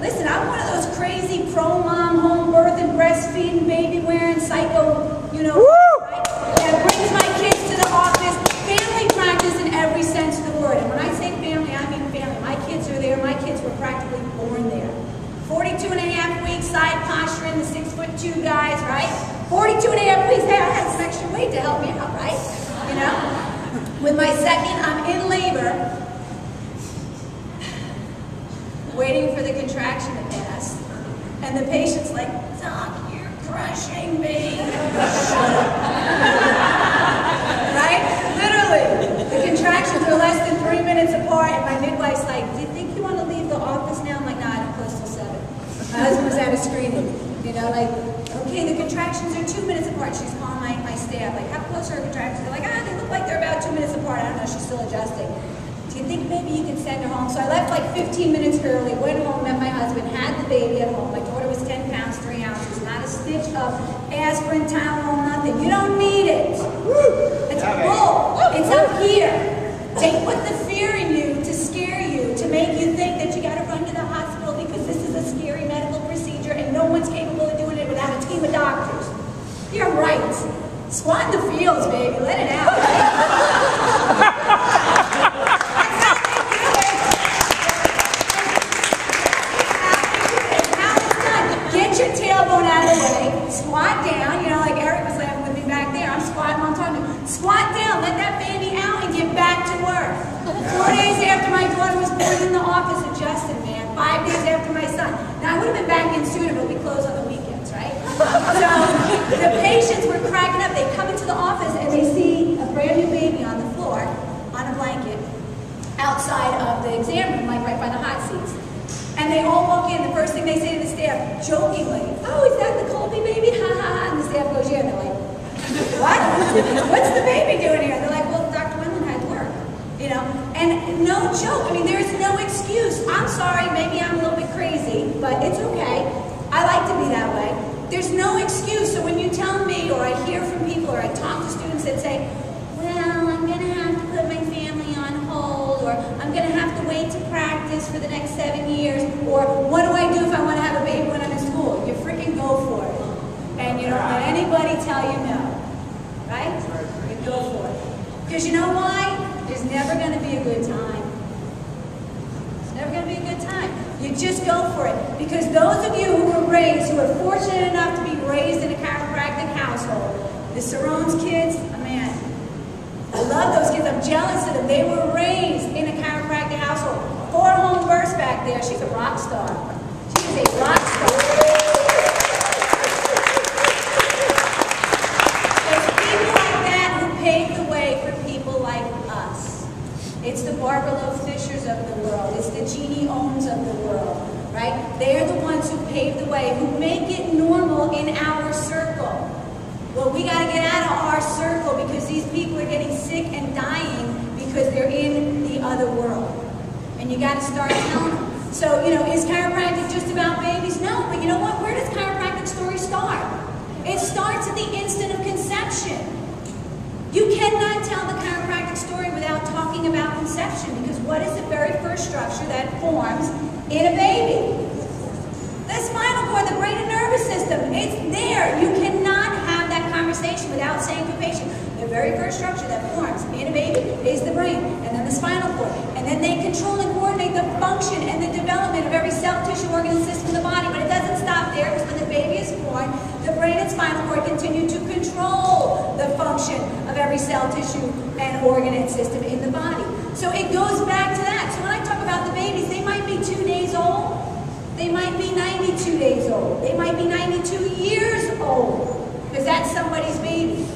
Listen, I'm one of those crazy pro-mom, home birth and breastfeeding, baby-wearing, psycho, right? That brings my kids to the office. Family practice in every sense of the word. And when I say family, I mean family. My kids are there. My kids were practically born there. 42 and a half weeks, side posturing, the 6'2" guys, right? 42 and a half weeks, hey, I had some extra weight to help me out, right? With my second, I'm in labor, waiting for the contraction to pass, and the patient's like, Doc, you're crushing me. Right? Literally. The contractions are less than 3 minutes apart, and my midwife's like, do you think you want to leave the office now? I'm like, no, I don't close till 7. My husband was at a screening, like, okay, the contractions are 2 minutes apart. She's calling my staff, like, how close are her contractions? They're like, they look like they're about 2 minutes apart. I don't know, she's still adjusting. Do you think maybe you can send her home? So I left like 15 minutes early, went home, met my husband, had the baby at home. My daughter was 10 pounds, 3 ounces, not a stitch of aspirin, Tylenol, nothing. You don't need it. It's bull. It's up here. They put the fear in you to scare you, to make you think that you got to run to the hospital because this is a scary medical procedure and no one's capable of doing it without a team of doctors. You're right. Squat in the fields, baby. Let it out. Get your tailbone out of the way. Squat down. Like Eric was laughing with me back there. I'm squatting on top of you. Squat down. Let that baby out and get back to work. 4 days after my daughter was born in the office, adjusted, man. 5 days after my son. Now, I would have been back in sooner, but we close on the weekends, right? So the patients were cracking up. They come into the office and they see a brand new baby on the floor, on a blanket, outside of the exam room, like right by the hot seats. And they all walk in. The first thing they say to the staff, jokingly, oh, is that the Colby baby? Ha ha ha. And the staff goes, yeah. And they're like, what? What's the baby doing here? They're like, well, Dr. Wendland had to work. And no joke. I mean, there's no excuse. I'm sorry, maybe I'm a little bit crazy, but it's okay. I like to be that way. There's no excuse. So when you tell me, or I hear from people, or I talk to students that say, well, I'm going to have to put my family on hold, or I'm going to have to wait to practice for the next 7 years, or what do I do if I want to have a baby when I'm in school? You freaking go for it. And you don't let anybody tell you no. Right? You go for it. Because you know why? There's never going to be a good time. It's never going to be a good time. You just go for it. Because those of you who were raised, who are fortunate enough to be raised in a chiropractic household, the Sarone's kids, man, I love those kids. I'm jealous of them. They were raised in a chiropractic household. 4 home births back there. She's a rock star. She is a rock star. There's people like that who paved the way for people like us. It's the Barbara Lowe Fishers of the world. It's the Jeannie Ohms of the world, right? They're the ones who pave the way, who make it normal in our circle. Well, we got to get out of our circle because these people are getting sick and dying because they're in the other world. And you got to start telling them. So, is chiropractic just about babies? No, but you know what? Where does chiropractic story start? It starts at the instant of conception. You cannot tell the chiropractic story without talking about conception, because what is the very first structure that forms in a baby? The spinal cord, the brain and nervous system. It's there. You cannot have that conversation without saying to a patient, the very first structure that forms in a baby is the brain, and then the spinal cord. And then they control and coordinate the function and the development of every cell, tissue, organ, and system in the body. But it doesn't stop there, because when the baby is born, the brain and spinal cord continue to control the function of every cell, tissue, and organ and system in the body. So it goes back to that. So when I talk about the babies, they might be 2 days old. They might be 92 days old. They might be 92 years old, because that's somebody's baby.